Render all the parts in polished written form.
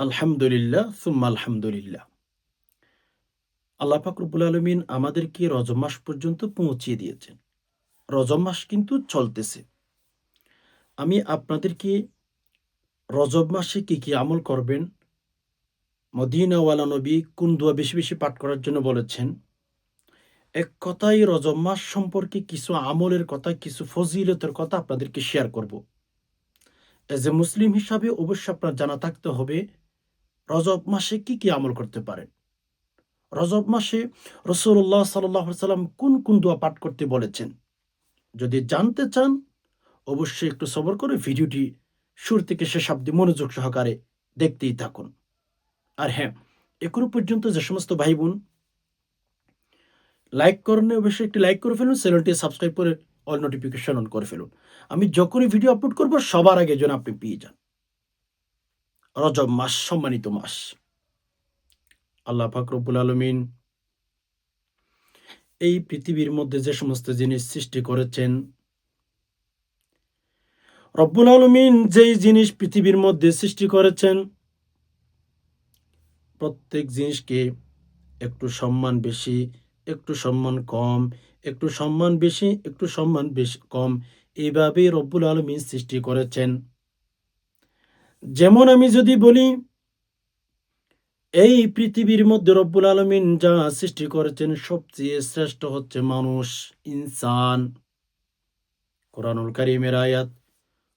আলহামদুলিল্লাহ সুম্মা আলহামদুলিল্লাহ। আল্লাহ পাক রব্বুল আলামিন আমাদেরকে রজব মাস পর্যন্ত পৌঁছিয়ে দিয়েছেন। রজব মাস কিন্তু চলতেছে। আমি আপনাদেরকে রজব মাসে কি আমল করবেন, মদিনাওয়ালা নবী কোন দোয়া বেশি বেশি পাঠ করার জন্য বলেছেন। এক কথায় রজব মাস সম্পর্কে কিছু আমলের কথা, কিছু ফজিলতের কথা আপনাদেরকে শেয়ার করব। এজ এ মুসলিম হিসাবে অবশ্যই আপনার জানা থাকতে হবে রজব মাসে কি আমল করতে পারেন। রজব মাসে রাসূলুল্লাহ সাল্লাল্লাহু আলাইহি সাল্লাম কোন দোয়া পাঠ করতে বলেছেন। যদি জানতে চান অবশ্যই একটু সবর করে ভিডিওটি শুরু থেকে শেষ অবধি মনোযোগ সহকারে দেখতেই থাকুন। আর হ্যাঁ, এখনো পর্যন্ত যে সমস্ত ভাই বোন লাইক করেননি অবশ্যই একটি লাইক করে ফেলুন, চ্যানেলটি সাবস্ক্রাইব করে অল নোটিফিকেশন অন করে ফেলুন। আমি যখনই ভিডিও আপলোড করব সবার আগে যেন আপনি পেয়ে যান। রজব মাস সম্মানিত মাস। আল্লাহ পাক রব্বুল আলামিন এই পৃথিবীর মধ্যে যে সমস্ত জিনিস সৃষ্টি করেছেন, রব্বুল আলামিন যেই জিনিস পৃথিবীর মধ্যে সৃষ্টি করেছেন, প্রত্যেক জিনিসকে একটু সম্মান বেশি, একটু সম্মান কম, একটু সম্মান বেশি, একটু সম্মান কম, এইভাবেই রব্বুল আলামিন সৃষ্টি করেছেন। যেমন আমি যদি বলি, এই পৃথিবীর মধ্যে রব্বুল আলামিন যা সৃষ্টি করেছেন সবচেয়ে শ্রেষ্ঠ হচ্ছে মানুষ, ইনসান। কোরআনুল কারীমের আয়াত,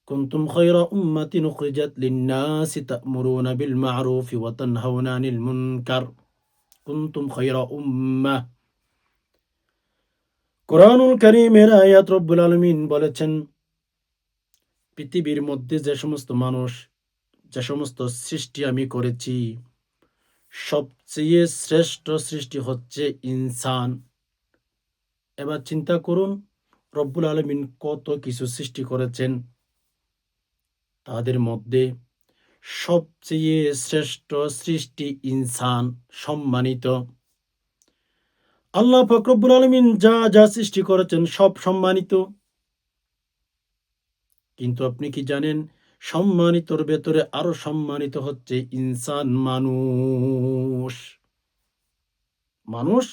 কুনতুম খায়রা উম্মাতিন উখরিজাত লিন-নাসি তা'মুরুনা বিল মা'রুফি ওয়া তানহাউনা আনিল মুনকার। কুনতুম খায়রা উম্মাহ। কোরআনুল কারীমের আয়াত রব্বুল আলামিন বলেছেন, পৃথিবীর মধ্যে যে সমস্ত মানুষ, যে সমস্ত সৃষ্টি আমি করেছি, সবচেয়ে শ্রেষ্ঠ সৃষ্টি হচ্ছে ইনসান। এবার চিন্তা করুন, রব্বুল আলামিন কত কিছু সৃষ্টি করেছেন, তাদের মধ্যে সবচেয়ে শ্রেষ্ঠ সৃষ্টি ইনসান, সম্মানিত। আল্লাহ পাক রব্বুল আলামিন যা সৃষ্টি করেছেন সব সম্মানিত। কিন্তু আপনি কি জানেন, সম্মানিতর ভেতরে আরো সম্মানিত হচ্ছে ইনসান, মানুষ। মানুষ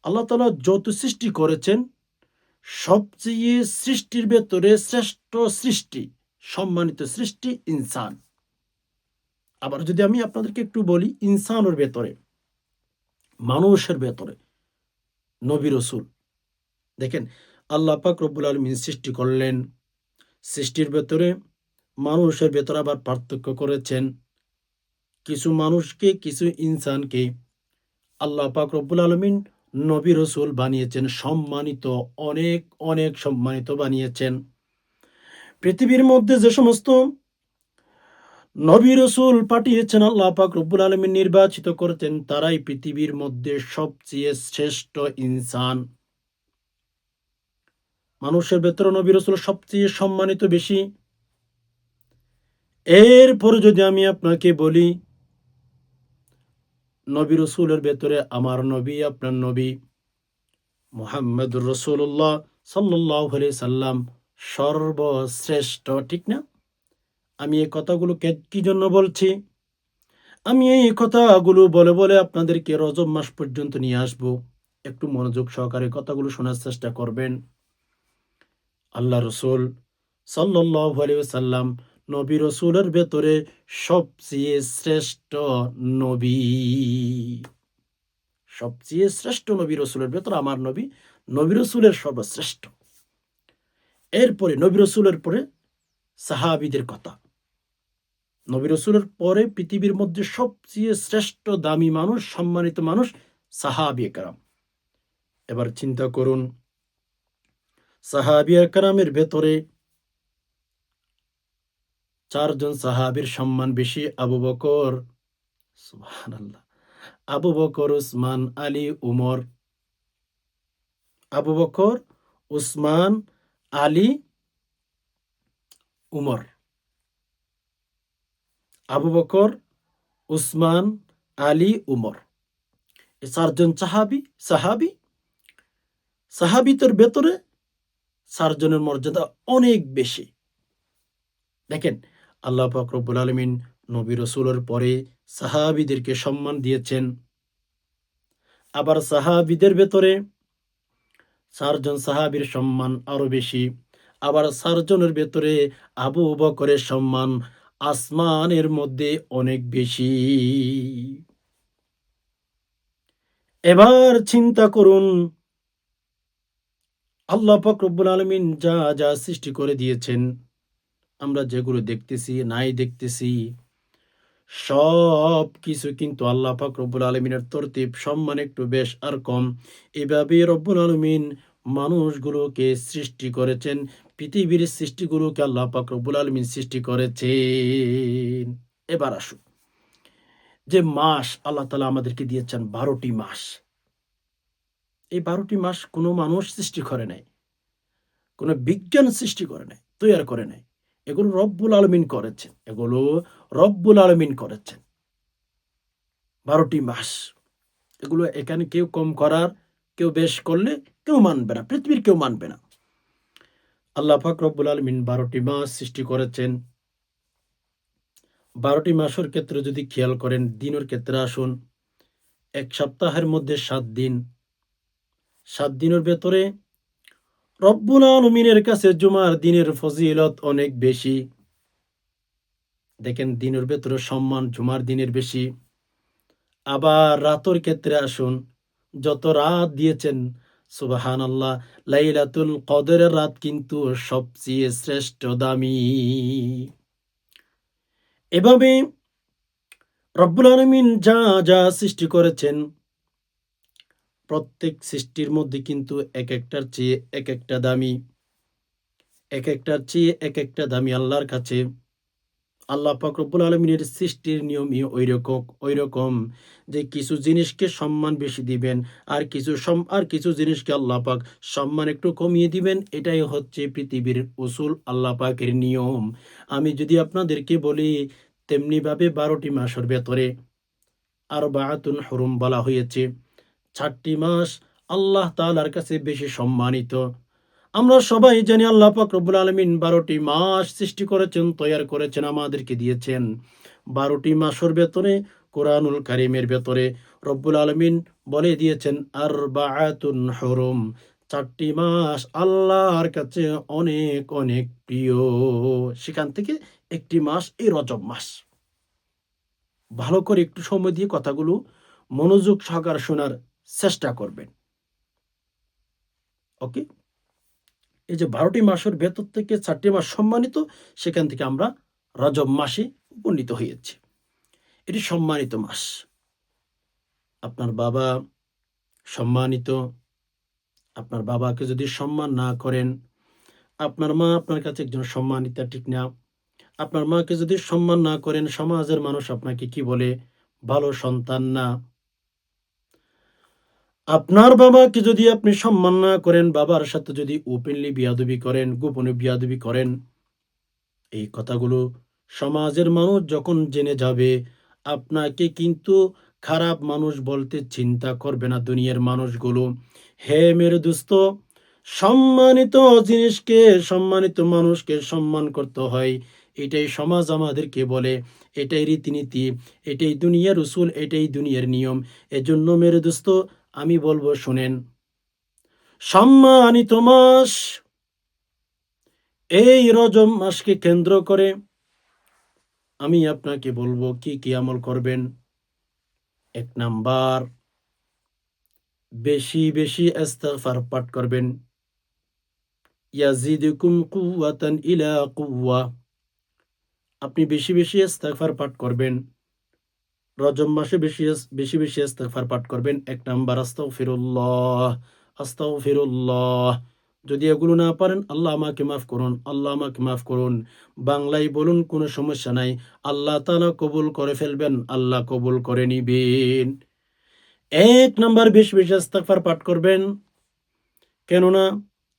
আল্লাহ তাআলা যত সৃষ্টি করেছেন সবচেয়ে সৃষ্টির ভেতরে শ্রেষ্ঠ সৃষ্টি, সম্মানিত সৃষ্টি ইনসান। আবার যদি আমি আপনাদেরকে একটু বলি, ইনসানের ভেতরে, মানুষের ভেতরে নবী রাসূল, দেখেন আল্লাহ পাক রব্বুল আলামিন সৃষ্টি করলেন, সৃষ্টির ভেতরে মানুষের ভেতরে আবার পার্থক্য করেছেন। কিছু মানুষকে, কিছু ইনসানকে আল্লাহ পাক রব্বুল আলামিন নবী রাসূল বানিয়েছেন, সম্মানিত, অনেক অনেক সম্মানিত বানিয়েছেন। পৃথিবীর মধ্যে যে সমস্ত নবী রাসূল পাঠিয়েছেন, আল্লাহ পাক রব্বুল আলামিন নির্বাচিত করেছেন, তারাই পৃথিবীর মধ্যে সবচেয়ে শ্রেষ্ঠ ইনসান। মানুষের ভেতরে নবী রাসূল সবচেয়ে সম্মানিত বেশি। এরপরে যদি আমি আপনাকে বলি, নবী রাসূলের ভেতরে আমার নবী, আপনার নবী মুহাম্মদুর রাসূলুল্লাহ সাল্লাল্লাহু আলাইহি সাল্লাম সর্বশ্রেষ্ঠ, ঠিক না? আমি এই কথাগুলো কি জন্য বলছি? আমি এই কথাগুলো বলে বলে আপনাদেরকে রজব মাস পর্যন্ত নিয়ে আসব। একটু মনোযোগ সহকারে কথাগুলো শোনার চেষ্টা করবেন। আল্লাহ রসুল সাল্লাল্লাহু আলাইহি ওয়াসাল্লাম নবী রসুলের ভেতরে সবচেয়ে শ্রেষ্ঠ নবী। সবচেয়ে শ্রেষ্ঠ নবী রসুলের ভেতরে আমার নবী, নবী রসুলের সর্বশ্রেষ্ঠ। এরপরে নবী রসুলের পরে সাহাবীদের কথা। নবী রসুলের পরে পৃথিবীর মধ্যে সবচেয়ে শ্রেষ্ঠ দামি মানুষ, সম্মানিত মানুষ সাহাবিয়ে কেরাম। এবার চিন্তা করুন, সাহাবিয়ে কেরামের ভেতরে চারজন সাহাবীর সম্মান বেশি। আবু বকর, সুবহানাল্লাহ, আবু বকর, উসমান, আলী, উমর। আবু বকর, উসমান, আলী, উমর। আবু বকর, উসমান, আলী, উমর। এই চারজন সাহাবী। সাহাবীদের ভেতরে চারজনের মর্যাদা অনেক বেশি। দেখেন আল্লাহ পাক রব্বুল আলামিন নবী রাসূলের পরে সাহাবীদেরকে সম্মান দিয়েছেন। আবার সাহাবীদের ভেতরে ৪ জন সাহাবীর সম্মান আরো বেশি। আবার ৪ জনের ভেতরে আবু বকরের সম্মান আসমানের মধ্যে অনেক বেশি। এবার চিন্তা করুন, আল্লাহ পাক রব্বুল আলামিন যা যা সৃষ্টি করে দিয়েছেন, আমরা যেগুলো দেখতেছি, নাই দেখতেছি, সবকিছু কিন্তু আল্লাহ পাক রব্বুল আলামিনের তরতিব, সম্মান একটু বেশ আর কম। এভাবেই রব্বুল আলামিন মানুষগুলোকে সৃষ্টি করেছেন। পৃথিবীর সৃষ্টিগুলোকে আল্লাহ পাক রব্বুল আলামিন সৃষ্টি করেছেন। এবার আসুন, যে মাস আল্লাহ তাআলা আমাদেরকে দিয়েছেন ১২ টি মাস। এই ১২ টি মাস কোনো মানুষ সৃষ্টি করে নাই। কোনো বিজ্ঞান সৃষ্টি করে নাই, তৈয়ার করে নাই। এগুলো রব্বুল আলামিন করেছেন। এগুলো রব্বুল আলামিন করেছেন। ১২ টি মাস। এগুলো এখানে কেউ কম করার, কেউ বেশ করলে কেউ মানবে না। পৃথিবীর কেউ মানবে না। আল্লাহ পাক রব্বুল আলামিন ১২ টি মাস সৃষ্টি করেছেন। ১২ টি মাসের ক্ষেত্রে যদি খেয়াল করেন, দিনের ক্ষেত্রে আসুন। ১ সপ্তাহের মধ্যে ৭ দিন। ৭ দিনের ভেতরে রব্বুল আলামিনের কাছে জুমার দিনের ফজিলত অনেক বেশি। দেখেন, দিনের ভেতরে সম্মান জুমার দিনের বেশি। আবার রাতের ক্ষেত্রে আসুন, যত রাত দিয়েছেন, সুবহানাল্লাহ, লাইলাতুল কদরের রাত কিন্তু সবচেয়ে শ্রেষ্ঠ, দামি। এভাবে রব্বুল আলামিন যা যা সৃষ্টি করেছেন, প্রত্যেক সৃষ্টির মধ্যে কিন্তু একেকটার চেয়ে একেকটা দামি। একেকটার চেয়ে একেকটা দামি আল্লাহর কাছে। আল্লাহ পাক রব্বুল আলামিনের সৃষ্টির নিয়মই ঐরকম যে কিছু জিনিসকে সম্মান বেশি দিবেন, আর কিছু জিনিসকে আল্লাহ পাক সম্মান একটু কমিয়ে দিবেন। এটাই হচ্ছে পৃথিবীর উসুল, আল্লাহ পাকের নিয়ম। আমি যদি আপনাদেরকে বলি, তেমনিভাবে ১২ টি মাসের ভেতরে আরবাআতুন হুরুম বলা হয়েছে। ৪ টি মাস আল্লাহ তাআলার কাছে বেশি সম্মানিত। আমরা সবাই জানি আল্লাহ পাক রব্বুল আলামিন ১২ টি মাস সৃষ্টি করেছেন, তৈয়ার করেছেন, আমাদেরকে দিয়েছেন। ১২ টি মাসের ভেতরে কোরআনুল কারীমের ভেতরে রব্বুল আলামিন বলে দিয়েছেন আরবাআতুন হুরুম। ৪ টি মাস আল্লাহর কাছে অনেক অনেক প্রিয়। সেখান থেকে একটি মাস এই রজব মাস। ভালো করে একটু সময় দিয়ে কথাগুলো মনোযোগ সহকারে শোনার চেষ্টা করবেন। ওকে? এই যে ১২ টি মাসের ভেতর থেকে ৪ টি মাস সম্মানিত, সেখান থেকে আমরা রজব মাসে উপনীত হয়েছি। এটি সম্মানিত মাস। আপনার বাবা সম্মানিত। আপনার বাবাকে যদি সম্মান না করেন, আপনার মা আপনার কাছে একজন সম্মানিতা, ঠিক না? আপনার মাকে যদি সম্মান না করেন, সমাজের মানুষ আপনাকে কি বলে? ভালো সন্তান না। আপনার বাবাকে যদি আপনি সম্মান না করেন, বাবার সাথে যদি ওপেনলি বেয়াদবি করেন, গোপনে বেয়াদবি করেন, এই কথাগুলো সমাজের মানুষ যখন জেনে যাবে, আপনাকে কিন্তু খারাপ মানুষ বলতে চিন্তা করবে না দুনিয়ার মানুষগুলো। হে মেরে দোস্ত, সম্মানিত জিনিসকে, সম্মানিত মানুষকে সম্মান করতে হয়। এটাই সমাজ আমাদেরকে বলে, এটাই রীতিনীতি, এটাই দুনিয়ার উসুল, এটাই দুনিয়ার নিয়ম। এজন্য মেরে দোস্ত, আমি বলবো, শুনেন, সম্মানিত মাস, এই রজব মাসকে কেন্দ্র করে আমি আপনাকে বলবো কি কি আমল করবেন। ১ নাম্বার, বেশি বেশি ইস্তিগফার পাঠ করবেন। ইয়াজিদুকুম কুওয়াতান ইলা কুওয়া। আপনি বেশি বেশি ইস্তিগফার পাঠ করবেন। রজব মাসে বেশি বেশি ইস্তিগফার পাঠ করবেন। ১ নাম্বার, আস্তাগফিরুল্লাহ, আস্তাগফিরুল্লাহ। যদি এগুলো না পারেন, আল্লাহ আমাকে মাফ করুন, আল্লাহ আমাকে মাফ করুন। বাংলায় বলুন, কোনো সমস্যা নাই। আল্লাহ তাআলা কবুল করে ফেলবেন, আল্লাহ কবুল করে নিবেন। ১ নাম্বার, বেশি বেশি ইস্তিগফার পাঠ করবেন। কেননা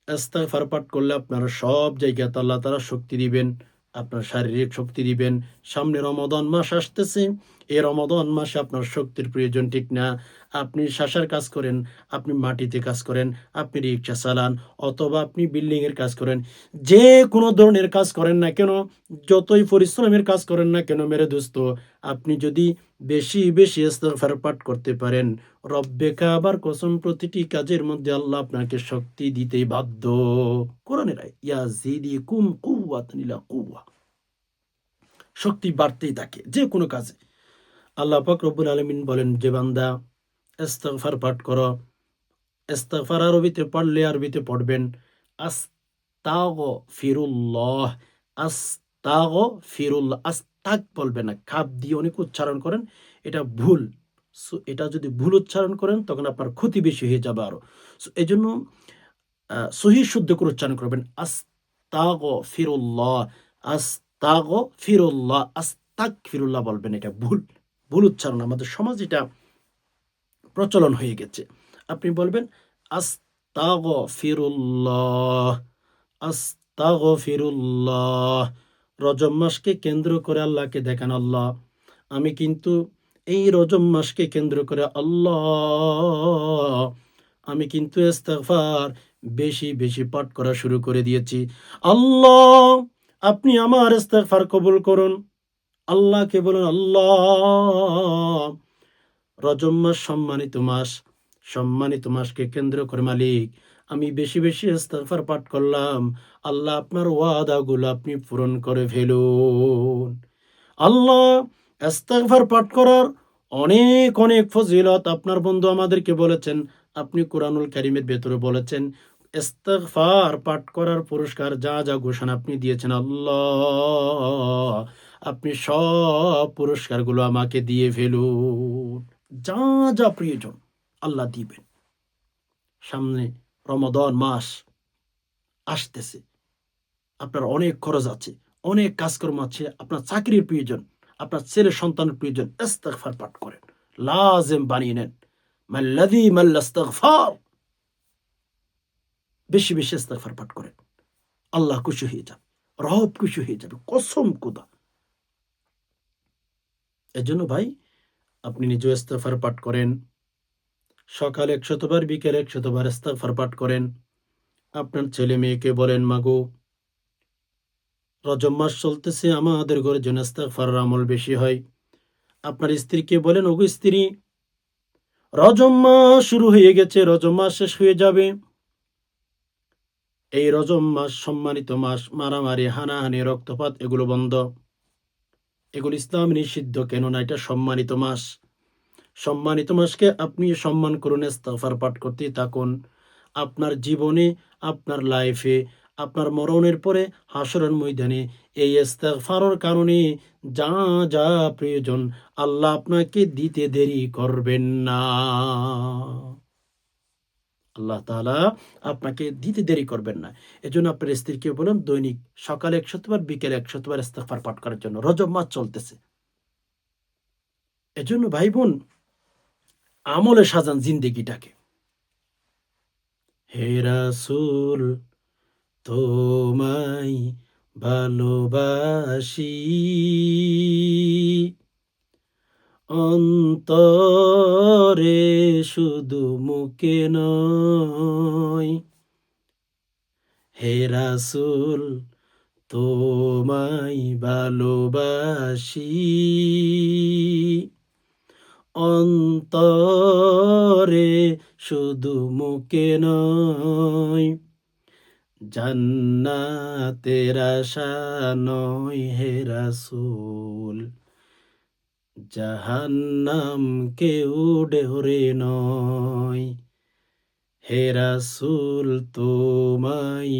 ইস্তিগফার পাঠ করলে আপনার সব জায়গাতে আল্লাহ তাআলা শক্তি দিবেন। আপনার শারীরিক শক্তি দিবেন। সামনে রমাদান মাস আসতেছে। এই রমাদান মাসে আপনার শক্তির প্রয়োজন, ঠিক না? আপনি শাসার কাজ করেন, আপনি মাটিতে কাজ করেন, আপনি রিক্সা চালান অথবা আপনি বিল্ডিং এর কাজ করেন। যে কোনো ধরনের কাজ করেন না কেন, যতই পরিশ্রমের কাজ করেন না কেন মেরে দোস্ত, আপনি যদি বেশি, বেশি ইস্তিগফার পাঠ করতে পারেন, রব্বে কাবার কসম প্রতিটি কাজের মধ্যে আল্লাহ আপনাকে শক্তি দিতেই বাধ্য। কোরআনের আয়াত, ইয়াজিদিকুম কুওয়াতান ইলা কুওয়া। শক্তি বাড়তেই থাকে যে কোনো কাজে। আল্লাহ পাক রব্বুল আলামিন বলেন, যে বান্দা ইস্তিগফার পাঠ করো, ইস্তিগফার আরবিতে পড়লে আরবিতে পড়বেন আস্তাগফিরুল্লাহ, আস্তাগফিরুল্লাহ। আস্তাক বলবেন না, কাফ দিয়ে অনেক উচ্চারণ করেন, এটা ভুল। সো এটা যদি ভুল উচ্চারণ করেন তখন আপনার ক্ষতি বেশি হয়ে যাবে আরো। সো এজন্য সহিহ শুদ্ধ করে উচ্চারণ করবেন আস্তাগফিরুল্লাহ, আস্তাগফিরুল্লাহ, আস্তাগফিরুল্লাহ বলবেন, এটা ভুল। ভুল উচ্চারণ, আমাদের সমাজ এটা প্রচলন হয়ে গেছে। আপনি বলবেন আস্তাগফিরুল্লাহ, আস্তাগফিরুল্লাহ। রজব মাসকে কেন্দ্র করে আল্লাহকে দেখান, আল্লাহ আমি কিন্তু এই রজব মাসকে কেন্দ্র করে আল্লাহ আমি কিন্তু ইস্তিগফার বেশি, বেশি পাঠ করা শুরু করে দিয়েছি। আল্লাহ আপনি আমার ইস্তিগফার কবুল করুন। আল্লাহকে বলুন, আল্লাহ রজব মাস সম্মানিত মাস, সম্মানিত মাসকে কেন্দ্র করে মালিক আমি বেশি, বেশি ইস্তিগফার পাঠ করলাম। আল্লাহ আপনার ওয়াদাগুলো আপনি পূরণ করে ফেলুন। আল্লাহ ইস্তিগফার পাঠ করার অনেক, অনেক ফজিলত আপনার বন্ধু আমাদেরকে বলেছেন। আপনি কোরআনুল কারীমের ভেতরে বলেছেন, ইস্তিগফার পাঠ করার পুরস্কার যা, যা ঘোষণা আপনি দিয়েছেন আল্লাহ, আপনি সব পুরস্কারগুলো আমাকে দিয়ে ফেলুন। যা, যা প্রয়োজন আল্লাহ দিবেন। সামনে রমাদান মাস আসতেছে। আপনার অনেক খরচ আছে, অনেক কাজকর্ম আছে, আপনার চাকরির প্রয়োজন, আপনার ছেলে সন্তানের প্রয়োজন। ইস্তিগফার পাঠ করেন, লাজিম বানিয়ে নেন। মাল্লাযী মাল্লা ইস্তিগফার, বেশি, বেশি ইস্তিগফার পাঠ করেন। আল্লাহ খুশি হয়ে যাবে, রব খুশি হয়ে যাবে, কসম খোদা। এজন্য ভাই আপনি নিজেও ইস্তিগফার পাঠ করেন। সকালে ১০০ বার, বিকেলে ১০০ বার ইস্তিগফার পাঠ করেন। আপনার ছেলে মেয়েকে বলেন, মাগো রজব মাস চলতেছে, আমাদের ঘরে যেন ইস্তিগফারের আমল বেশি হয়। আপনার স্ত্রীকে বলেন, ওগো স্ত্রী রজব মাস শুরু হয়ে গেছে, রজব মাস শেষ হয়ে যাবে। এই রজব মাস সম্মানিত মাস, মারামারি, হানাহানি, রক্তপাত এগুলো বন্ধ। এগুলো ইসলাম নিষিদ্ধ, কেননা এটা সম্মানিত মাস। সম্মানিত মাসকে আপনি সম্মান করুন, ইস্তিগফার পাঠ করতে থাকুন। আপনার জীবনে, আপনার লাইফে, আপনার মরণের পরে হাসরের ময়দানে এই ইস্তিগফারের কারণে যা, যা প্রয়োজন আল্লাহ আপনাকে দিতে দেরি করবেন না। আল্লাহ তাআলা আপনাকে দিতে দেরি করবেন না। এজন্য আপনার স্ত্রীকে বলুন দৈনিক সকালে ১০০ বার, বিকেলে ১০০ বার ইস্তিগফার পাঠ করার জন্য। রজব মাস চলতেছে। এজন্য ভাই বোন আমলে সাজান জিন্দেগিটাকে। হে রাসূল তোমায় ভালোবাসি, অন্তরে শুধু মুখে নয়। হে রাসূল তোমায় ভালোবাসি, অন্তরে শুধু মুখে নয়। জান্নাতের আশা নয় হে রাসূল, জাহান্নাম কেউ ডোরে নয়। হে রাসূল তোমায়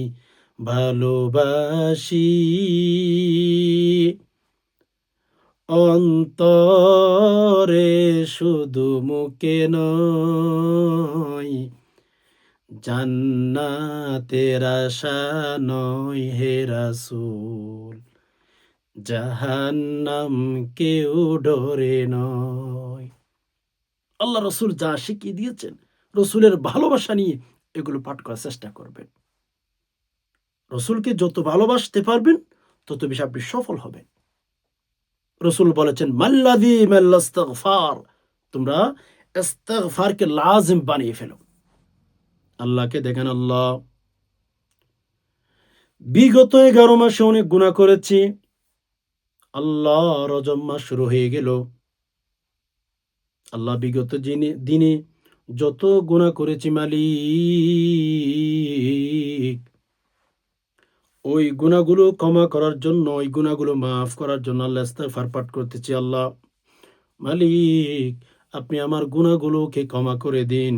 ভালোবাসি, অন্তরে শুধু মুখে নয়। জান্নাতের আশা নয় হে রাসূল, জাহান্নাম কেউ ডোরে নয়। আল্লাহ রসুল যা শিখিয়ে দিয়েছেন, রসুলের ভালোবাসা নিয়ে এগুলো পাঠ করার চেষ্টা করবেন। রসুলকে যত ভালোবাসতে পারবেন তত বেশি আপনি সফল হবেন। রসুল বলেছেন মাল্লাযী মাল্লাস্তিগফার, তোমরা ইস্তিগফারকে লাজিম বানিয়ে ফেলো। আল্লাহকে দেখেন, আল্লাহ বিগত 11 মাসে অনেক গুনাহ করেছি। আল্লাহ রজব মাস শুরু হয়ে গেল। আল্লাহ বিগত দিনে যত গুনাহ করেছি মালিক, ওই গুনাহগুলো ক্ষমা করার জন্য, ওই গুনাহগুলো মাফ করার জন্য আল্লাহ ইস্তিগফার পাঠ করতেছি। আল্লাহ মালিক, আপনি আমার গুনাহগুলোকে ক্ষমা করে দিন।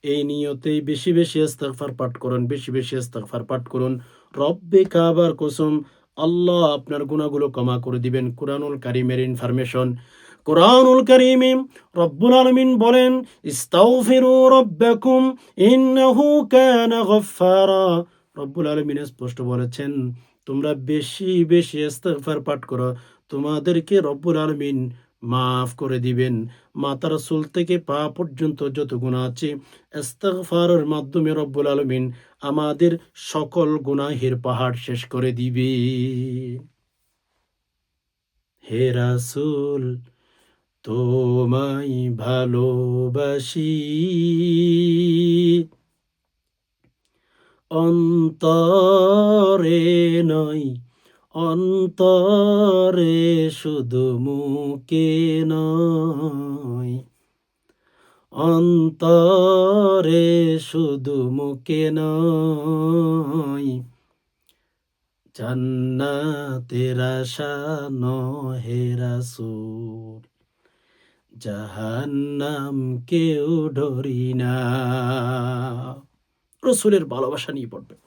এই নিয়তেই বেশি বেশি ইস্তিগফার পাঠ করুন, বেশি বেশি ইস্তিগফার পাঠ করুন। রব্বে কাবার কসম, আল্লাহ আপনার গুনাহগুলো ক্ষমা করে দিবেন। কুরআনুল কারীমের ইনফরমেশন, কুরআনুল কারীমে রব্বুল আলামিন বলেন, ইস্তাগফিরু রাব্বাকুম ইন্নাহু কানা গফফারা। রব্বুল আলামিন স্পষ্ট বলেছেন, তোমরা বেশি বেশি ইস্তিগফার পাঠ করো, তোমাদেরকে রব্বুল আলামিন মাফ করে দিবেন। মাথার চুল থেকে পা পর্যন্ত যত গুনাহ আছে, ইস্তিগফারের মাধ্যমে রব্বুল আলামিন আমাদের সকল গুনাহের পাহাড় শেষ করে দিবে। হে রাসূল, তোমায় ভালোবাসি, অন্তরে নয়, অন্তরে শুধু মুখে নয়, অন্তরে শুধু মুখে নয়, জান্নাতের আশা নহে রাসূল, জাহান্নাম কেউ ডরি না। রসুলের ভালোবাসা নিয়ে পড়বেন।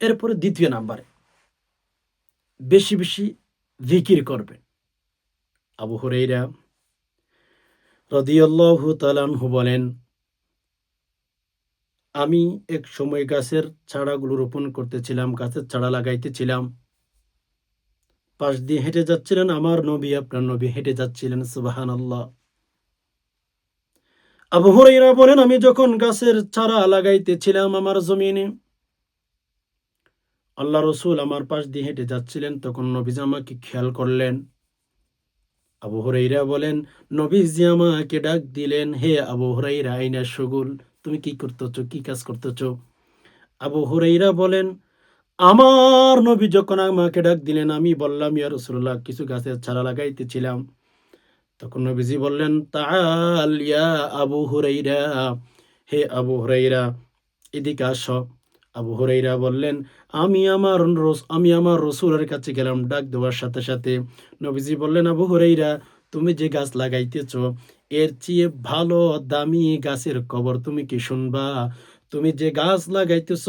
এরপরে দ্বিতীয় নাম্বারে বেশি বেশি জিকির করবেন। আবু হুরায়রা রাদিয়াল্লাহু তাআলা আনহু বলেন, আমি এক সময় গাছের চারাগুলো রোপণ করতেছিলাম, গাছের চারা লাগাইতেছিলাম। পাশ দিয়ে হেঁটে যাচ্ছিলেন আমার নবী, আপনার নবী হেঁটে যাচ্ছিলেন। সুবহানাল্লাহ। আবু হুরায়রা বলেন, আমি যখন গাছের চারা লাগাইতেছিলাম আমার জমিনে, আল্লাহ রসুল আমার পাশ দিয়ে হেঁটে যাচ্ছিলেন, তখন নবীজি আমাকে খেয়াল করলেন। আবু হুরায়রা বলেন, নবীজি আমাকে ডাক দিলেন, হে আবু হুরায়রা আইনা শুগুল, তুমি কি করতেছো, কি কাজ করতেছো? আবু হুরায়রা বলেন, আমার নবী যখন আমাকে ডাক দিলেন, আমি বললাম, ইয়া রাসূলুল্লাহ, কিছু গাছের চারা লাগাইতেছিলাম। তখন নবীজি বললেন, তাআল ইয়া আবু হুরায়রা, হে আবু হুরায়রা, এদিকে আসো। আবু হুরায়রা বললেন, আমি আমার রসুলের কাছে গেলাম। ডাক দেওয়ার সাথে সাথে নবীজি বললেন, আবু হুরায়রা, তুমি যে গাছ লাগাইতেছ, এর চেয়ে ভালো দামি গাছের খবর তুমি কি শুনবা? তুমি যে গাছ লাগাইতেছ,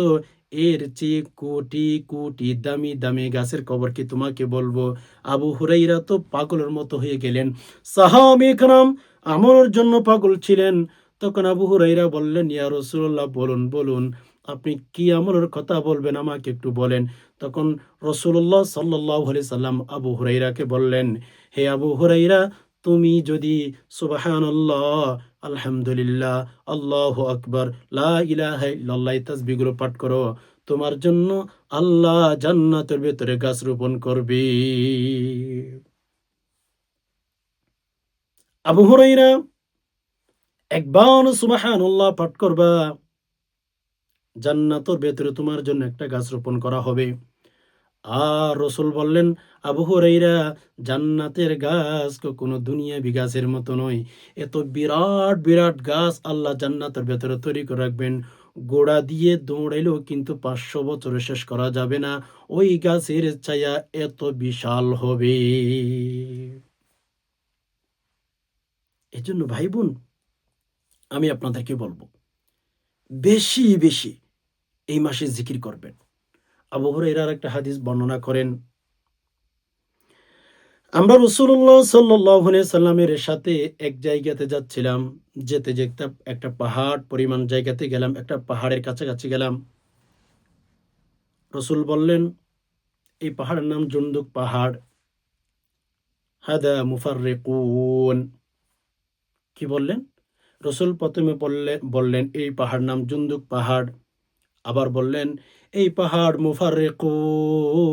এর চেয়ে কোটি কোটি দামি দামি গাছের খবর কি তোমাকে বলবো? আবু হুরায়রা তো পাগলের মতো হয়ে গেলেন। সাহাবে একরাম আমলের জন্য পাগল ছিলেন। তখন আবু হুরায়রা বললেন, ইয়া রাসূলুল্লাহ, বলুন বলুন, আপনি কি আমলের কথা বলবেন, আমাকে একটু বলেন। তখন রাসূলুল্লাহ সাল্লাল্লাহু আলাইহি সাল্লাম আবু হুরায়রাকে বললেন, হে আবু হুরায়রা, তুমি যদি সুবহানাল্লাহ, আলহামদুলিল্লাহ, আল্লাহু আকবার, লা ইলাহা ইল্লাল্লাহ এই তাসবিহগুলো পাঠ করো, তোমার জন্য আল্লাহ জান্নাতের ভেতরে গাছ রোপণ করবে। আবু হুরায়রা একবার সুবহানাল্লাহ পাঠ করবা, জান্নাতের ভেতরে তোমার জন্য একটা গাছ রোপণ করা হবে। আর রসুল বললেন, আবু হুরায়রা, জান্নাতের গাছ কখনো দুনিয়াবি গাছের মতো নয়। এত বিরাট বিরাট গাছ আল্লাহ জান্নাতের ভেতরে তৈরি করে রাখবেন, গোড়া দিয়ে দৌড়াইলেও কিন্তু 500 বছরে শেষ করা যাবে না। ওই গাছের ছায়া এত বিশাল হবে। এজন্য ভাই বোন, আমি আপনাদেরকে বলবো, বেশি বেশি এই মাসে জিকির করবেন। আবু হুরায়রা একটা হাদিস বর্ণনা করেন, আমরা রাসূলুল্লাহ সাল্লাল্লাহু আলাইহি সাল্লামের সাথে এক জায়গাতে যাচ্ছিলাম। যেতে যেতে একটা পাহাড় পরিমাণ জায়গাতে গেলাম, একটা পাহাড়ের কাছাকাছি গেলাম। রসুল বললেন, এই পাহাড়ের নাম জুনদুক পাহাড়। হাদা মুফাররিকুন। কি বললেন? রসুল প্রথমে বললেন এই পাহাড় নাম জুনদুক পাহাড়। আবার বললেন, এই পাহাড় মুফাররিকুন।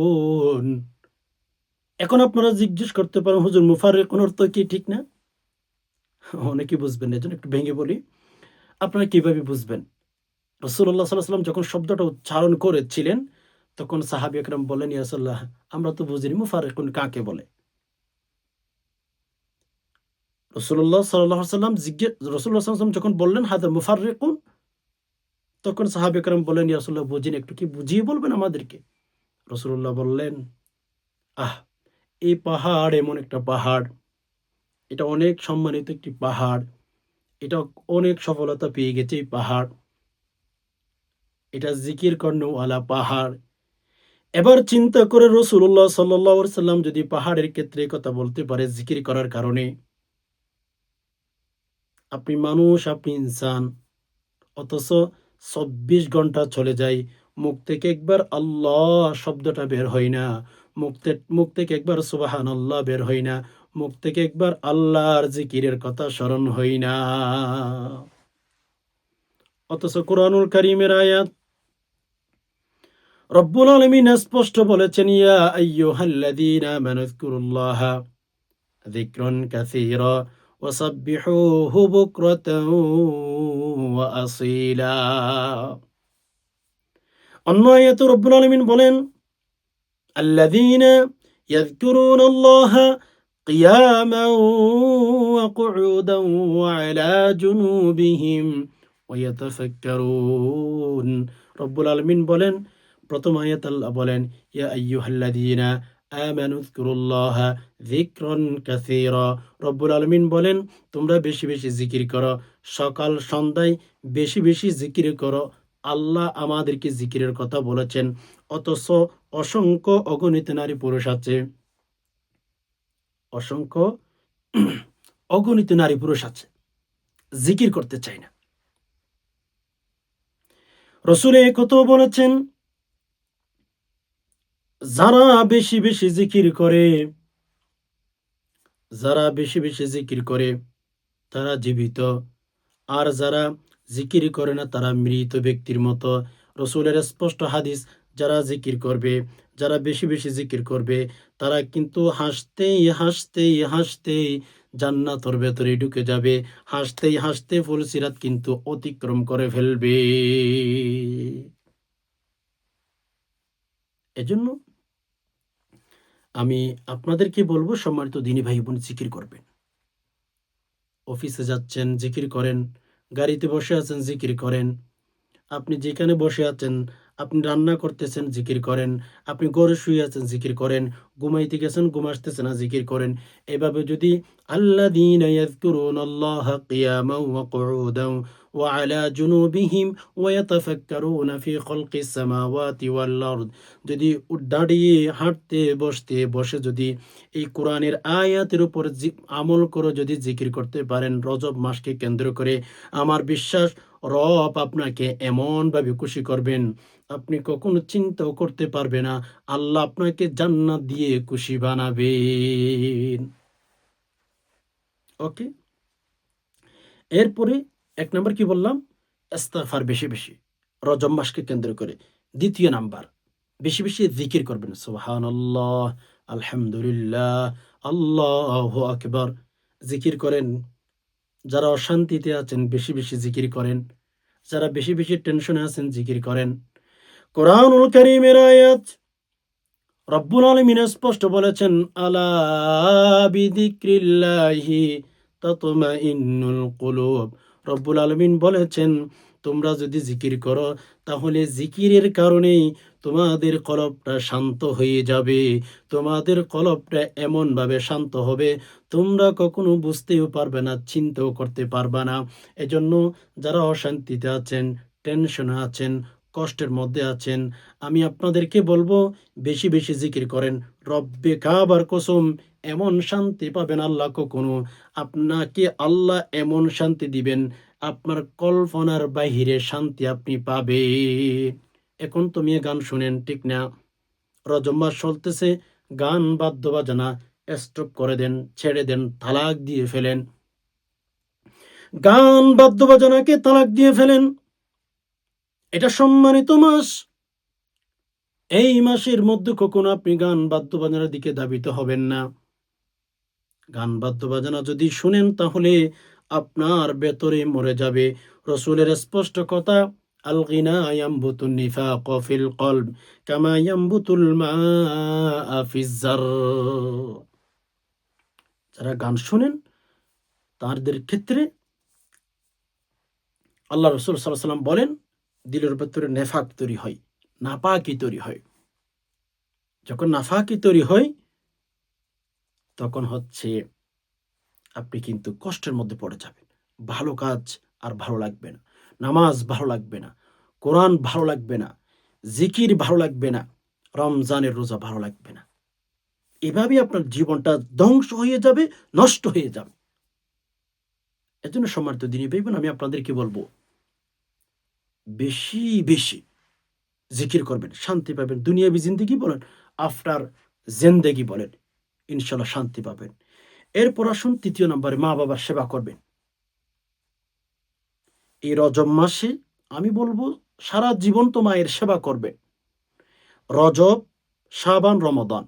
এখন আপনারা জিজ্ঞেস করতে পারেন, হুজুর মুফাররিকুন অর্থ কি ঠিক না? অনেকে বুঝবেন না। এজন্য একটু ভেঙে বলি। আপনারা কিভাবে বুঝবেন? রাসূলুল্লাহ সাল্লাল্লাহু আলাইহি ওয়াসাল্লাম যখন শব্দটা উচ্চারণ করেছিলেন, তখন সাহাবা একরাম বললেন, ইয়া রাসূলুল্লাহ, আমরা তো বুঝিনি মুফাররিকুন কাকে বলে? রাসূলুল্লাহ সাল্লাল্লাহু আলাইহি ওয়াসাল্লাম রাসূলুল্লাহ সাল্লাল্লাহু আলাইহি ওয়াসাল্লাম যখন বললেন, হাদা মুফাররিকুন, তখন সাহাবা একরাম বললেন, ইয়া রাসূলুল্লাহ বুঝিনি, একটু কি বুঝিয়ে বলবেন আমাদেরকে? রাসূলুল্লাহ বললেন, আহ! এই পাহাড় এমন একটা পাহাড়, এটা অনেক সম্মানিত একটি পাহাড়। এটা অনেক সফলতা পেয়ে গেছে এই পাহাড়। এটা জিকির কর্ণওয়ালা পাহাড়। এবার চিন্তা করে রাসূলুল্লাহ সাল্লাল্লাহু আলাইহি ওয়াসাল্লাম যদি পাহাড়ের ক্ষেত্রে এ কথা বলতে পারে জিকির করার কারণে, আপনি মানুষ, আপনি ইনসান, অথচ ২৪ ঘন্টা চলে যায়। মুখ থেকে একবার আল্লাহ শব্দটা বের হয় না। মুখ থেকে একবার সুবহানাল্লাহ বের হয় না। মুখ থেকে একবার আল্লাহর জিকিরের কথা স্মরণ হয় না। অথচ কোরআনুল কারীমের আয়াত রব্বুল আলামিন স্পষ্ট বলেছেন, ইয়া আইয়ুহাল্লাযীনা আমানু যকুরুল্লাহা যিকরান কাসীরা ওয়াসাব্বিহুহু বুকরাতাও ওয়া আসীলা। অন্য আয়াতে রব্বুল আলামিন বলেন, আল্লাযীনা ইয়াযকুরুনাল্লাহা কিয়ামান ওয়া কুউদান ওয়া আলা জুনুবিহিম ওয়া ইয়াতাফাক্কারুন। রব্বুল আলামিন বলেন, প্রথম আয়াত আল্লাহ বলেন, ইয়া আইয়ুহাল্লাযীনা আমানু যকুরুল্লাহা যিকরান কাসীরা। রব্বুল আলামিন বলেন, তোমরা বেশি বেশি জিকির করো, সকাল সন্ধ্যায় বেশি বেশি জিকির করো। আল্লাহ আমাদেরকে জিকিরের কথা বলেছেন। অথচ অসংখ্য অগণিত নারী পুরুষ আছে, অসংখ্য অগণিত নারী পুরুষ আছে, জিকির করতে চায় না। রাসূল এই কথাও বলেছেন, যারা বেশি বেশি জিকির করে, যারা বেশি বেশি জিকির করে তারা জীবিত, আর যারা জিকির করে না তারা মৃত ব্যক্তির মতো। রসুলের স্পষ্ট হাদিস, যারা জিকির করবে, যারা বেশি বেশি জিকির করবে, তারা কিন্তু হাসতেই হাসতেই হাসতেই জান্নাতের ভেতরে ঢুকে যাবে। হাসতেই হাসতে ফুলসিরাত কিন্তু অতিক্রম করে ফেলবে। এজন্য আমি আপনাদেরকে বলবো, সম্মানিত দিনী ভাই বোন, জিকির করবেন। অফিসে যাচ্ছেন জিকির করেন, গাড়িতে বসে আছেন জিকির করেন, আপনি যেখানে বসে আছেন, আপনি রান্না করতেছেন জিকির করেন, আপনি ঘরে শুয়ে আছেন জিকির করেন, ঘুমাইতে গেছেন ঘুম আসতেছে না জিকির করেন। এভাবে যদি আল্লাযীনা ইয়াযকুরুনাল্লাহা কিয়ামান ওয়া কুউদান ওয়া আলা জুনুবিহিম ওয়া ইয়াতাফাক্কারুনা ফি খালকিস সামাওয়াতি ওয়াল আরদ, যদি দাঁড়িয়ে হাঁটতে বসতে বসে যদি এই কোরআনের আয়াতের উপর আমল করে যদি জিকির করতে পারেন রজব মাসকে কেন্দ্র করে, আমার বিশ্বাস রব আপনাকে এমনভাবে খুশি করবেন, আপনি কখনো চিন্তাও করতে পারবে না। আল্লাহ আপনাকে জান্নাত দিয়ে খুশি বানাবেন। ওকে? এরপরে ১ নাম্বার কি বললাম? ইস্তেগফার বেশি বেশি, রজব মাসকে কেন্দ্র করে। ২য় নাম্বার, বেশি বেশি জিকির করবেন। সুবহানাল্লাহ, আলহামদুলিল্লাহ, আল্লাহু আকবার। জিকির করেন। যারা অশান্তিতে আছেন বেশি বেশি জিকির করেন। যারা বেশি বেশি টেনশনে আছেন জিকির করেন। কোরআনুল কারীমের আয়াত রব্বুল আলামিন স্পষ্ট বলেছেন, আলা বিযিক্রিল্লাহি তাতমাইন্নুল কুলুব। রব্বুল আলামিন বলেছেন, তোমরা যদি জিকির করো তাহলে জিকিরের কারণেই তোমাদের কলবটা শান্ত হয়ে যাবে। তোমাদের কলবটা এমনভাবে শান্ত হবে তোমরা কখনো বুঝতেও পারবে না, চিন্তাও করতে পারবা না। এজন্য যারা অশান্তিতে আছেন, টেনশনে আছেন, কষ্টের মধ্যে আছেন, আমি আপনাদেরকে বলবো বেশি বেশি জিকির করেন। রব্বে কাবার কসম, এমন শান্তি পাবেন আল্লাহ কখনো, আপনাকে আল্লাহ এমন শান্তি দিবেন, আপনার কল্পনার বাহিরে শান্তি আপনি পাবেন। এখন তো মেয়ে গান শুনেন, ঠিক না? রজব মাস চলতেছে, গান বাদ্য বাজনা স্টপ করে দেন, ছেড়ে দেন, তালাক দিয়ে ফেলেন। গান বাদ্য বাজনাকে তালাক দিয়ে ফেলেন। এটা সম্মানিত মাস। এই মাসের মধ্যে কখনো আপনি গান বাদ্যবাজনার দিকে ধাবিত হবেন না। গান বাদ্যবাজনা যদি শুনেন তাহলে আপনার ভেতরে মরে যাবে। রসুলের স্পষ্ট কথা, আল গিনা ইয়ামবুতুন নিফাক ফিল কলব কামা ইয়ামবুতুল মাআ ফিজ জার। যারা গান শোনেন তাদের ক্ষেত্রে আল্লাহ রসুল সাল্লাল্লাহু আলাইহি ওয়াসাল্লাম বলেন, দিলের ভেতরে নেফাক তৈরি হয়, নাপাকি তৈরি হয়। যখন নাফাকি তৈরি হয় তখন হচ্ছে আপনি কিন্তু কষ্টের মধ্যে পড়ে যাবেন। ভালো কাজ আর ভালো লাগবে না। নামাজ ভালো লাগবে না। কোরআন ভালো লাগবে না। জিকির ভালো লাগবে না। রমজানের রোজা ভালো লাগবে না। এভাবেই আপনার জীবনটা ধ্বংস হয়ে যাবে, নষ্ট হয়ে যাবে। এজন্য সম্মানিত দিনী ভাই বোন, আমি আপনাদেরকে বলবো, বেশি, বেশি জিকির করবেন, শান্তি পাবেন। দুনিয়াবি জিন্দেগি বলেন, আফটার জিন্দেগি বলেন, ইনশাআল্লাহ শান্তি পাবেন। এরপর আসুন ৩য় নম্বরে মা-বাবার সেবা করবেন। এই রজব মাসে আমি বলবো সারা জীবন তো মায়ের সেবা করবেন। রজব, শাবান, রমাদান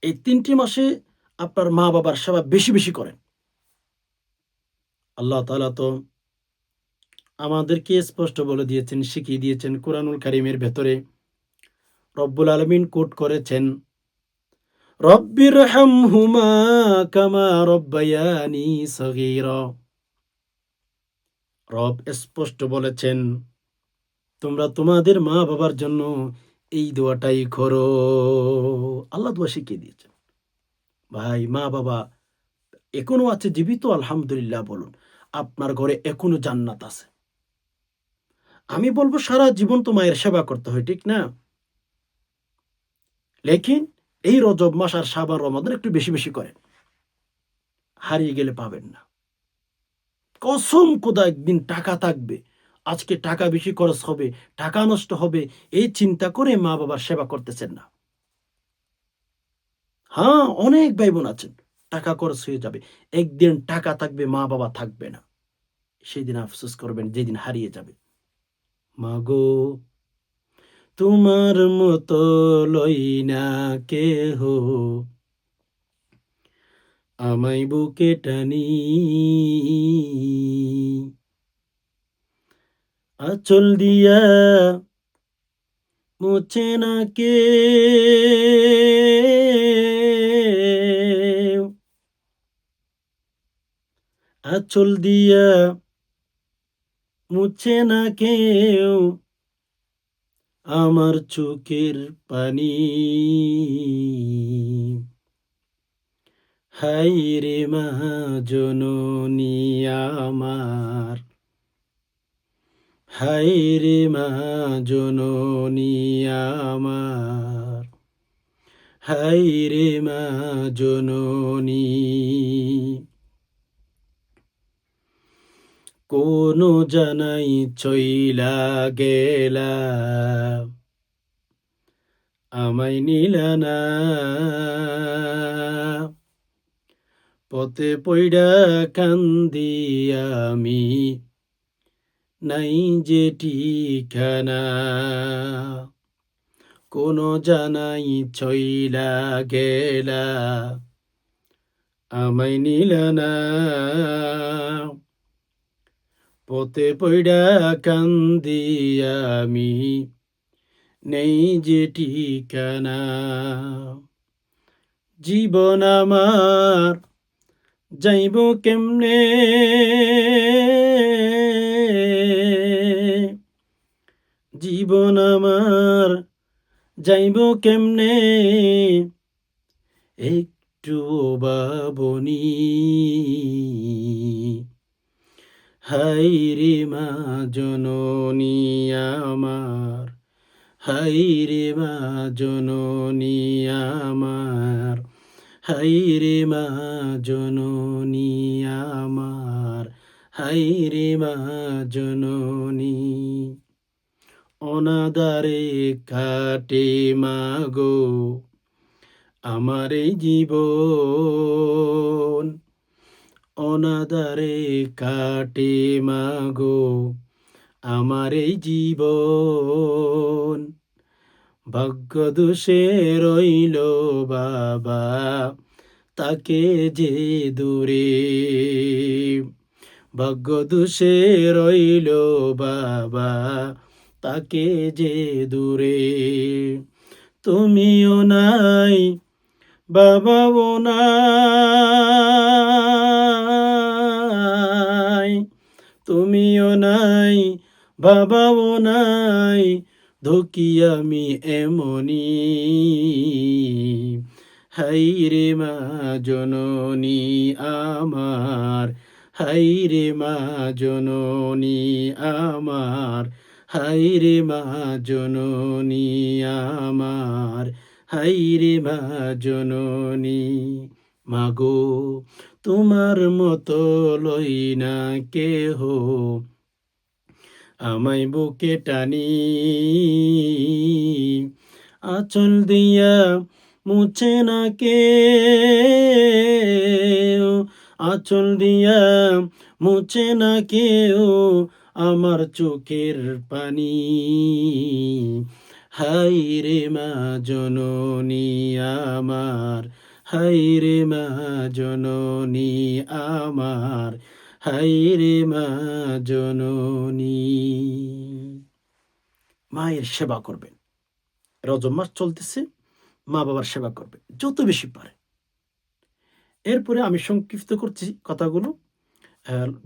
এই ৩টি মাসে আপনার মা-বাবার সেবা বেশি, বেশি করেন। আল্লাহ তাআলা তো আমাদেরকে স্পষ্ট বলে দিয়েছেন, শিখিয়ে দিয়েছেন কুরআনুল কারীমের ভেতরে। রব্বুল আলামিন কোট করেছেন, রব্বিরহামহুমা কামা রব্বায়ানি সগীরা। রব স্পষ্ট বলেছেন, তোমরা তোমাদের মা-বাবার জন্য এই দোয়াটাই করো। আল্লাহ দোয়া শিখিয়ে দিয়েছেন। ভাই, মা-বাবা এখনো আছে জীবিত, আলহামদুলিল্লাহ বলুন। আপনার ঘরে এখনো জান্নাত আছে। আমি বলব সারা জীবন তো মায়ের সেবা করতে হয়, ঠিক না? লেকিন এই রজব মাস আর শাবান রমাদান একটু বেশি, বেশি করেন। হারিয়ে গেলে পাবেন না। কসম খোদা, একদিন টাকা থাকবে। আজকে টাকা বেশি খরচ হবে, টাকা নষ্ট হবে, এই চিন্তা করে মা-বাবার সেবা করতেছেন না। হ্যাঁ, অনেক ভাই-বোন আছেন। টাকা খরচ হয়ে যাবে। একদিন টাকা থাকবে, মা-বাবা থাকবে না। সেদিন আফসোস করবেন যেদিন হারিয়ে যাবে। মাগো, তোমার মতো লই না কেহ, আমায় বুকে টানি। আঁচল দিয়া মুছে না কেউ, আঁচল দিয়া মুছে না কেউ আমার চোখের পানি। হায়রে মা জননী আমার, হায়রে মা জননী আমার, হায়রে মা জননী। কোন জানাই চইলা গেলা, আমায় নিলা না। পথে পইড়া কান্দি আমি, নাই যে ঠিকানা। কোন জানাই চইলা গেলা, আমায় নিলা না। পথে পইড়া কান্দি আমি, নেই যে ঠিকানা। জীবন আমার যাইব কেমনে, জীবন আমার যাইব কেমনে, একটু ভাবনি। হায়রে মা জননী আমার, হায়রে মা জননী আমার, হায়রে মা জননী আমার, হায়রে মা জননী। অনাদারে কাটে মাগো আমার এই জীবন, অনাদারে কাটে মাগো আমার এই জীবন। ভাগ্য দোষে রইল বাবা তাকে যে দূরে, ভাগ্য দোষে রইল বাবা তাকে যে দূরে, তুমিও নাই বাবাও নাই, তুমিও নাই বাবাও নাই, ধুকি আমি এমনি, হাইরে মা জননী আমার, হাইরে মা জননী আমার, হাইরে মা জননী আমার, হাইরে মা জননী। মাগো তোমার মতো লই না কেহ, আমায় বুকে টানি, আঁচল দিয়া মুছে না কেউ, আঁচল দিয়া মুছে না কেউ আমার চোখের পানি, হাইরে মা জননী আমার, হাইরে মা জননী আমার, হাইরে মা জননী। মায়ের সেবা করবেন, রজব মাস চলতেছে, মা বাবার সেবা করবেন যত বেশি পারে। এরপরে আমি সংক্ষিপ্ত করছি কথাগুলো,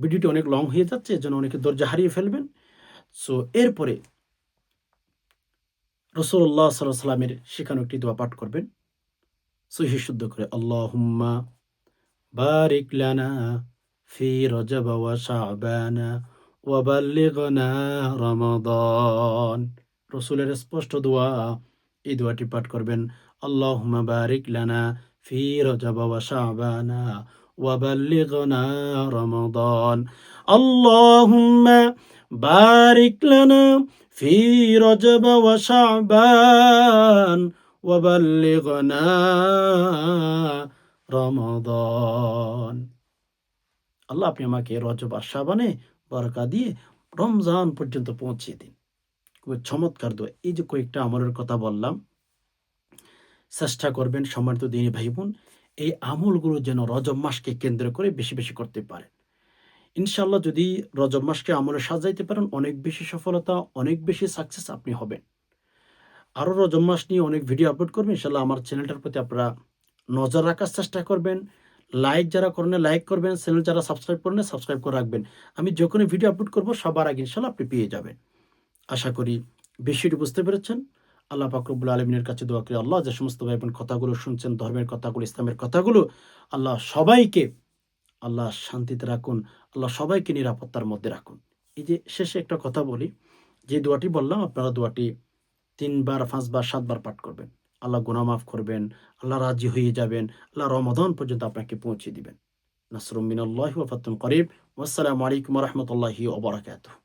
ভিডিওটি অনেক লং হয়ে যাচ্ছে, এজন্য অনেকে ধৈর্য হারিয়ে ফেলবেন। সো এরপরে রাসূলুল্লাহ সাল্লাল্লাহু আলাইহি ওয়াসাল্লামের শেখানো একটি দোয়া পাঠ করবেন সহিহ শুদ্ধ করে, আল্লাহুম্মা বারিক লানা ফি রজব ওয়া শাবানা ওয়া বাল্লিগনা রমাদান। রসুলের স্পষ্ট দোয়া, এই দোয়াটি পাঠ করবেন, আল্লাহুম্মা বারিক লানা ফি রজব ওয়া শাবানা ওয়া বাল্লিগনা রমাদান, আল্লাহুম্মা বারিক লানা ফি রজব ওয়া শাবান ওয়া বাল্লিগনা রমাদান। আল্লাহ আপনি আমাকে রজব আর শাবানে বরকত দিয়ে রমজান পর্যন্ত পৌঁছিয়ে দিন। খুবই চমৎকার দোয়া। এই যে কয়েকটা আমলের কথা বললাম, চেষ্টা করবেন সম্মানিত দিনী ভাই বোন এই আমলগুলো যেন রজব মাসকে কেন্দ্র করে বেশি বেশি করতে পারেন। ইনশাআল্লাহ যদি রজব মাসকে আমলে সাজাইতে পারেন, অনেক বেশি সফলতা, অনেক বেশি সাকসেস আপনি হবেন। আরও রজব মাস নিয়ে অনেক ভিডিও আপলোড করবেন ইনশাআল্লাহ। আমার চ্যানেলটার প্রতি আপনারা নজর রাখার চেষ্টা করবেন। লাইক যারা করেন না লাইক করবেন, চ্যানেল যারা সাবস্ক্রাইব করেন না সাবস্ক্রাইব করে রাখবেন। আমি যখনই ভিডিও আপলোড করব সবার আগে ইনশাআল্লাহ আপনি পেয়ে যাবেন। আশা করি বিষয়টি বুঝতে পেরেছেন। আল্লাহ পাক রব্বুল আলামিনের কাছে দোয়া করি, আল্লাহ যে সমস্ত ভাই বোন কথাগুলো শুনছেন, ধর্মের কথাগুলো, ইসলামের কথাগুলো, আল্লাহ সবাইকে আল্লাহ শান্তিতে রাখুন, আল্লাহ সবাইকে নিরাপত্তার মধ্যে রাখুন। এই যে শেষে একটা কথা বলি, যে দোয়াটি বললাম আপনারা দোয়াটি ৩ বার, ৫ বার, ৭ বার পাঠ করবেন। আল্লাহ গুনাহ মাফ করবেন, আল্লাহ রাজি হয়ে যাবেন, আল্লাহ রমাদান পর্যন্ত আপনাকে পৌঁছে দিবেন। নাসরুম মিনাল্লাহি ওয়া ফাতহুন করিব। ওয়াসসালামু আলাইকুম ওয়া রাহমাতুল্লাহি ওয়া বারাকাতুহু।